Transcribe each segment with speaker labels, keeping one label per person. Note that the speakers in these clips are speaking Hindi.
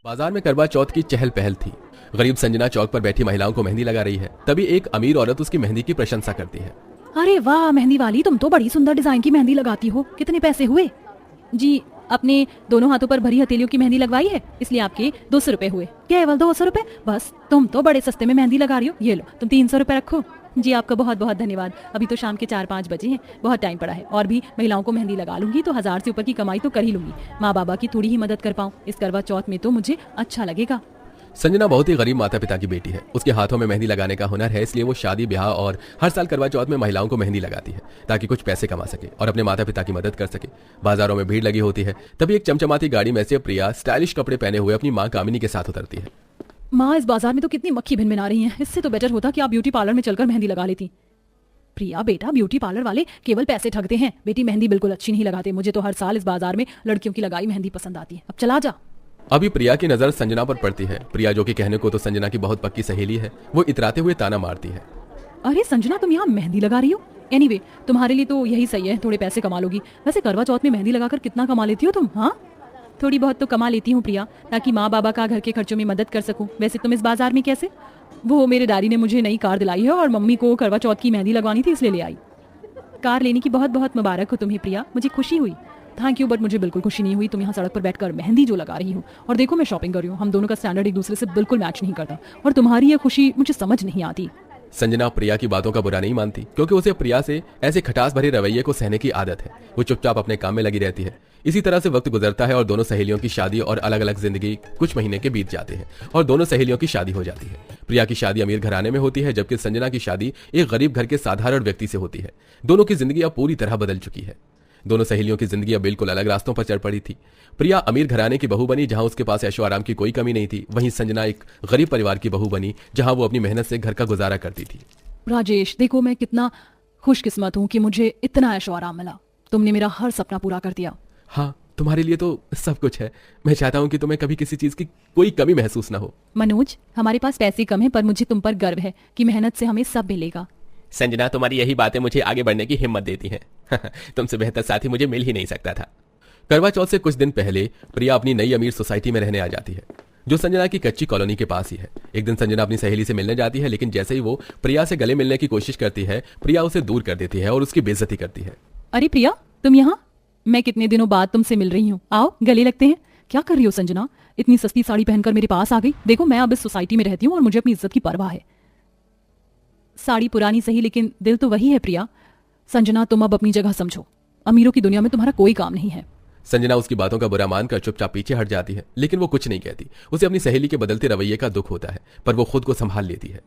Speaker 1: बाजार में करवा चौथ की चहल पहल थी। गरीब संजना चौक पर बैठी महिलाओं को मेहंदी लगा रही है। तभी एक अमीर औरत उसकी मेहंदी की प्रशंसा करती है।
Speaker 2: अरे वाह मेहंदी वाली, तुम तो बड़ी सुंदर डिजाइन की मेहंदी लगाती हो। कितने पैसे हुए? जी, अपने दोनों हाथों पर भरी हथेलियों की मेहंदी लगवाई है, इसलिए आपके 200 रुपए हुए। केवल 200 रुपए? बस, तुम तो बड़े सस्ते में मेहंदी लगा रही हो। ये लो, तुम 300 रुपए रखो। जी, आपका बहुत बहुत धन्यवाद। अभी तो शाम के 4-5 बजे हैं, बहुत टाइम पड़ा है। और भी महिलाओं को मेहंदी लगा लूंगी तो 1000 से ऊपर की कमाई तो कर ही लूंगी। माँ बाबा की थोड़ी ही मदद कर पाऊँ इस करवा चौथ में तो मुझे अच्छा लगेगा।
Speaker 1: संजना बहुत ही गरीब माता पिता की बेटी है। उसके हाथों में मेहंदी लगाने का हुनर है, इसलिए वो शादी ब्याह और हर साल करवा चौथ में महिलाओं को मेहंदी लगाती है ताकि कुछ पैसे कमा सके और अपने माता पिता की मदद कर सके। बाजारों में भीड़ लगी होती है। तभी एक चमचमाती गाड़ी में से प्रिया स्टाइलिश कपड़े पहने हुए अपनी माँ कामिनी के साथ उतरती है।
Speaker 2: माँ, इस बाजार में तो कितनी मक्खी भिनभिना रही हैं। इससे तो बेटर होता कि आप ब्यूटी पार्लर में चलकर मेहंदी लगा लेती। प्रिया बेटा, ब्यूटी पार्लर वाले केवल पैसे ठगते हैं। बेटी मेहंदी बिल्कुल अच्छी नहीं लगाते। मुझे तो हर साल इस बाजार में लड़कियों की लगाई मेहंदी पसंद आती है। अब चला जा।
Speaker 1: अभी प्रिया की नजर संजना पर पड़ती है। प्रिया, जो कि कहने को तो संजना की बहुत पक्की सहेली है, वो इतराते हुए ताना मारती है।
Speaker 2: अरे संजना, तुम यहाँ मेहंदी लगा रही हो? एनीवे, तुम्हारे लिए तो यही सही है, थोड़े पैसे कमा लोगी। वैसे करवा चौथ में मेहंदी लगाकर कितना कमा लेती हो तुम? हाँ, थोड़ी बहुत तो कमा लेती हूँ प्रिया, ताकि माँ बाबा का घर के खर्चों में मदद कर सकूं। वैसे तुम इस बाजार में कैसे? वो मेरे डैडी ने मुझे नई कार दिलाई है और मम्मी को करवा चौथ की मेहंदी लगवानी थी, इसलिए ले आई। कार लेने की बहुत बहुत मुबारक हो तुम्हें प्रिया, मुझे खुशी हुई। थैंक यू, बट मुझे बिल्कुल खुशी नहीं हुई। तुम यहाँ सड़क पर बैठकर मेहंदी जो लगा रही हो, और देखो मैं शॉपिंग कर रही हूँ। हम दोनों का स्टैंडर्ड एक दूसरे से बिल्कुल मैच नहीं करता, और तुम्हारी ये खुशी मुझे समझ नहीं आती।
Speaker 1: संजना प्रिया की बातों का बुरा नहीं मानती, क्योंकि उसे प्रिया से ऐसे खटास भरे रवैये को सहने की आदत है। वो चुपचाप अपने काम में लगी रहती है। इसी तरह से वक्त गुजरता है और दोनों सहेलियों की शादी और अलग अलग जिंदगी कुछ महीने के बीत जाते हैं और दोनों सहेलियों की शादी हो जाती है। प्रिया की शादी अमीर घराने में होती है, जबकि संजना की शादी एक गरीब घर के साधारण व्यक्ति से होती है। दोनों की जिंदगी अब पूरी तरह बदल चुकी है। दोनों सहेलियों की जिंदगी अब बिल्कुल अलग रास्तों पर चढ़ पड़ी थी। प्रिया अमीर घराने की बहू बनी, जहां उसके पास ऐशो आराम की कोई कमी नहीं थी। वहीं संजना एक गरीब परिवार की बहू बनी, जहां वो अपनी मेहनत से घर का गुजारा करती थी।
Speaker 2: राजेश, देखो मैं कितना खुशकिस्मत हूँ कि मुझे इतना ऐशो आराम मिला। तुमने मेरा हर सपना पूरा कर दिया।
Speaker 1: हाँ, तुम्हारे लिए तो सब कुछ है। मैं चाहता हूँ कि तुम्हें कभी किसी चीज की कोई कमी महसूस ना हो।
Speaker 2: मनोज, हमारे पास पैसे कम है, पर मुझे तुम पर गर्व है कि मेहनत से हमें सब मिलेगा।
Speaker 1: संजना, तुम्हारी यही बातें मुझे आगे बढ़ने की हिम्मत देती हैं। तुमसे बेहतर साथी मुझे मिल ही नहीं सकता था। करवा चौथ से कुछ दिन पहले प्रिया अपनी नई अमीर सोसाइटी में रहने आ जाती है, जो संजना की कच्ची कॉलोनी के पास ही है। एक दिन संजना अपनी सहेली से मिलने जाती है, लेकिन जैसे ही वो प्रिया से गले मिलने की कोशिश करती है, प्रिया उसे दूर कर देती है और उसकी बेइज्जती करती है।
Speaker 2: अरे प्रिया, तुम यहाँ? मैं कितने दिनों बाद तुमसे मिल रही हूँ, आओ गले लगते हैं। क्या कर रही हो संजना? इतनी सस्ती साड़ी पहनकर मेरे पास आ गई। देखो मैं अब इस सोसाइटी में रहती हूँ और मुझे अपनी इज्जत की परवाह है। साड़ी पुरानी सही, लेकिन दिल तो वही है प्रिया। संजना, तुम अब अपनी जगह समझो। अमीरों की दुनिया में तुम्हारा कोई काम नहीं है।
Speaker 1: संजना उसकी बातों का बुरा मानकर चुपचाप पीछे हट जाती है, लेकिन वो कुछ नहीं कहती। उसे अपनी सहेली के बदलते रवैये का दुख होता है, पर वो खुद को संभाल लेती है।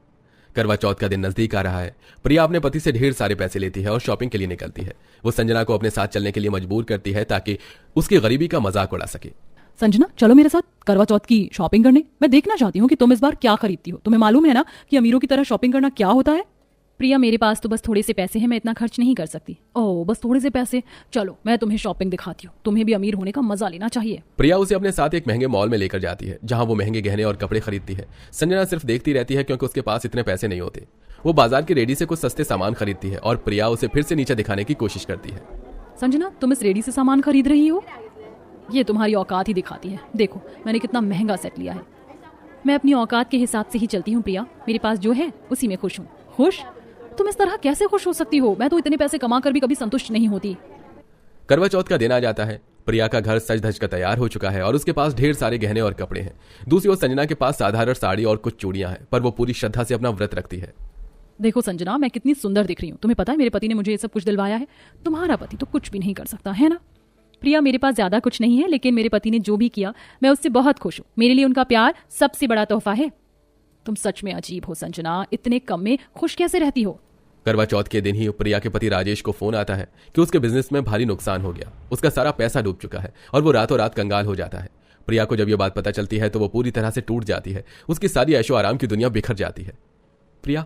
Speaker 1: करवा चौथ का दिन नजदीक आ रहा है। प्रिया अपने पति से ढेर सारे पैसे लेती है और शॉपिंग के लिए निकलती है। वो संजना को अपने साथ चलने के लिए मजबूर करती है ताकि उसकी गरीबी का मजाक उड़ा सके।
Speaker 2: संजना, चलो मेरे साथ करवा चौथ की शॉपिंग करने। मैं देखना चाहती हूँ कि तुम इस बार क्या खरीदती हो। तुम्हें मालूम है ना कि अमीरों की तरह शॉपिंग करना क्या होता है। प्रिया, मेरे पास तो बस थोड़े से पैसे हैं, मैं इतना खर्च नहीं कर सकती। ओह, बस थोड़े से पैसे? चलो मैं तुम्हें शॉपिंग दिखाती हूँ। तुम्हें भी अमीर होने का मजा लेना चाहिए।
Speaker 1: प्रिया उसे अपने साथ एक महंगे मॉल में लेकर जाती है, जहां वो महंगे गहने और कपड़े खरीदती है। संजना सिर्फ देखती रहती है, क्योंकि उसके पास इतने पैसे नहीं होते। वो बाजार की रेडी से कुछ सस्ते सामान खरीदती है और प्रिया उसे फिर से नीचे दिखाने की कोशिश करती है।
Speaker 2: संजना, तुम इस रेडी से सामान खरीद रही हो? ये तुम्हारी औकात ही दिखाती है। देखो मैंने कितना महंगा सेट लिया है। मैं अपनी औकात के हिसाब से ही चलती हूँ प्रिया। मेरे पास जो है उसी में खुश हूँ। खुश? तुम इस तरह कैसे खुश हो सकती हो? मैं तो इतने पैसे कमा कर भी कभी संतुष्ट नहीं होती।
Speaker 1: करवा चौथ का दिन आ जाता है। प्रिया का घर सज धज कर तैयार हो चुका है और उसके पास ढेर सारे गहने और कपड़े हैं। दूसरी ओर संजना के पास साधारण साड़ी और कुछ चूड़ियां हैं, पर वो पूरी श्रद्धा से अपना व्रत रखती है।
Speaker 2: देखो संजना, मैं कितनी सुंदर दिख रही हूँ। तुम्हें पता है मेरे पति ने मुझे ये सब कुछ दिलवाया है। तुम्हारा पति तो कुछ भी नहीं कर सकता है ना। प्रिया, मेरे पास ज्यादा कुछ नहीं है, लेकिन मेरे पति ने जो भी किया मैं उससे बहुत खुश हूँ। मेरे लिए उनका प्यार सबसे बड़ा तोहफा है। तुम सच में अजीब हो संजना, इतने कम में खुश कैसे रहती हो?
Speaker 1: करवा चौथ के दिन ही प्रिया के पति राजेश को फोन आता है कि उसके बिजनेस में भारी नुकसान हो गया। उसका सारा पैसा डूब चुका है और वो रातों रात कंगाल हो जाता है। प्रिया को जब ये बात पता चलती है तो वो पूरी तरह से टूट जाती है। उसकी सारी ऐशो आराम की दुनिया बिखर जाती है। प्रिया,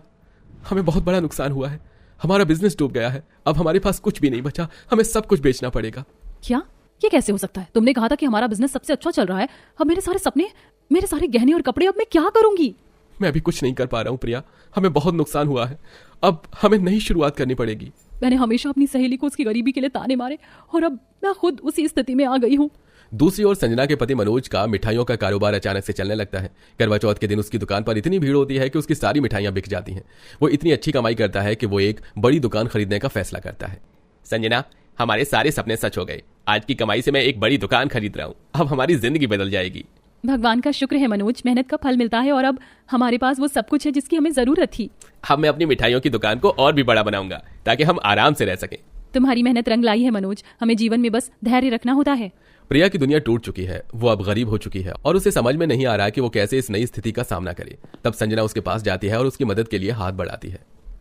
Speaker 1: हमें बहुत बड़ा नुकसान हुआ है। हमारा बिजनेस डूब गया है। अब हमारे पास कुछ भी नहीं बचा। हमें सब कुछ बेचना पड़ेगा।
Speaker 2: क्या? ये कैसे हो सकता है? तुमने कहा था कि हमारा बिजनेस सबसे अच्छा चल रहा है। अब मेरे सारे सपने, मेरे सारे गहने और कपड़े, अब मैं क्या करूंगी?
Speaker 1: मैं अभी कुछ नहीं कर पा रहा हूँ प्रिया। हमें बहुत नुकसान हुआ है। अब हमें नई शुरुआत करनी पड़ेगी।
Speaker 2: मैंने हमेशा अपनी सहेली को उसकी गरीबी के लिए ताने मारे और अब मैं खुद उसी स्थिति में आ गई हूँ।
Speaker 1: दूसरी ओर संजना के पति मनोज का मिठाइयों का कारोबार अचानक से चलने लगता है। करवा चौथ के दिन उसकी दुकान पर इतनी भीड़ होती है कि उसकी सारी मिठाइयां बिक जाती हैं। वो इतनी अच्छी कमाई करता है कि वो एक बड़ी दुकान खरीदने का फैसला करता है।
Speaker 3: संजना, हमारे सारे सपने सच हो गए। आज की कमाई से मैं एक बड़ी दुकान खरीद रहा हूँ। अब हमारी जिंदगी बदल जाएगी।
Speaker 2: भगवान का शुक्र है मनोज, मेहनत का फल मिलता है और अब हमारे पास वो सब कुछ है जिसकी हमें जरूरत थी।
Speaker 3: अब मैं अपनी मिठाइयों की दुकान को और भी बड़ा बनाऊंगा ताकि हम आराम से रह सकें।
Speaker 2: तुम्हारी मेहनत रंग लाई है मनोज, हमें जीवन में बस धैर्य रखना होता है।
Speaker 1: प्रिया की दुनिया टूट चुकी है, वो अब गरीब हो चुकी है और उसे समझ में नहीं आ रहा कि वो कैसे इस नई स्थिति का सामना करे। तब संजना उसके पास जाती है और उसकी मदद के लिए हाथ बढ़ाती है।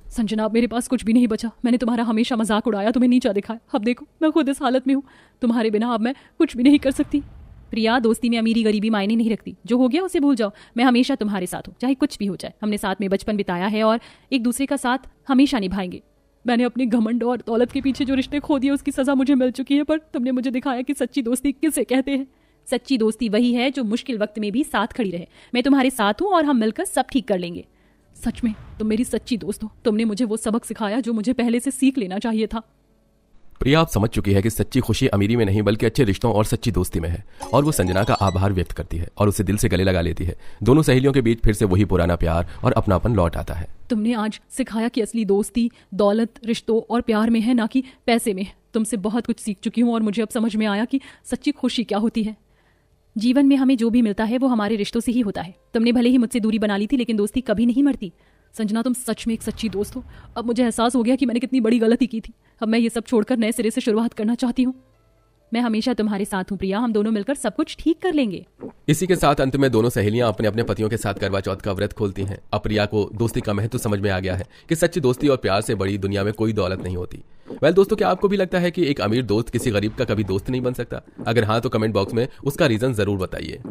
Speaker 2: संजना, अब मेरे पास कुछ भी नहीं बचा। मैंने तुम्हारा हमेशा मजाक उड़ाया, तुम्हें नीचा दिखाया। अब देखो मैं खुद इस हालत में हूँ। तुम्हारे बिना अब मैं कुछ भी नहीं कर सकती। प्रिया, दोस्ती में अमीरी गरीबी मायने नहीं रखती। जो हो गया उसे भूल जाओ। मैं हमेशा तुम्हारे साथ हूँ, चाहे कुछ भी हो जाए। हमने साथ में बचपन बिताया है और एक दूसरे का साथ हमेशा निभाएंगे। मैंने अपने घमंड और दौलत के पीछे जो रिश्ते खो दिए उसकी सजा मुझे मिल चुकी है, पर तुमने मुझे दिखाया कि सच्ची दोस्ती किसे कहते हैं। सच्ची दोस्ती वही है जो मुश्किल वक्त में भी साथ खड़ी रहे। मैं तुम्हारे साथ हूँ और हम मिलकर सब ठीक कर लेंगे। सच में तुम मेरी सच्ची दोस्त हो। तुमने मुझे वो सबक सिखाया जो मुझे पहले से सीख लेना चाहिए था।
Speaker 1: प्रिया अब समझ चुकी है कि सच्ची खुशी अमीरी में नहीं बल्कि अच्छे रिश्तों और सच्ची दोस्ती में है और वो संजना का आभार व्यक्त करती है और उसे दिल से गले लगा लेती है। दोनों सहेलियों के बीच फिर से वही पुराना प्यार और अपनापन लौट आता है।
Speaker 2: तुमने आज सिखाया कि असली दोस्ती दौलत, रिश्तों और प्यार में है, ना कि पैसे में। तुमसे बहुत कुछ सीख चुकी हूँ और मुझे अब समझ में आया कि सच्ची खुशी क्या होती है। जीवन में हमें जो भी मिलता है वो हमारे रिश्तों से ही होता है। तुमने भले ही मुझसे दूरी बना ली थी, लेकिन दोस्ती कभी नहीं मरती। संजना, तुम सच में एक सच्ची दोस्त हो। अब मुझे एहसास हो गया कि मैंने कितनी बड़ी गलती की थी। अब मैं ये सब छोड़कर नए सिरे से शुरुआत करना चाहती हूँ। मैं हमेशा तुम्हारे साथ हूँ प्रिया, हम दोनों मिलकर सब कुछ ठीक कर लेंगे।
Speaker 1: इसी के साथ अंत में दोनों सहेलियां अपने अपने पतियों के साथ करवा चौथ का व्रत खोलती हैं। अब प्रिया को दोस्ती का महत्व समझ में आ गया है कि सच्ची दोस्ती और प्यार से बड़ी दुनिया में कोई दौलत नहीं होती। वेल दोस्तों, क्या आपको भी लगता है कि एक अमीर दोस्त किसी गरीब का कभी दोस्त नहीं बन सकता? अगर हाँ तो कमेंट बॉक्स में उसका रीजन जरूर बताइए।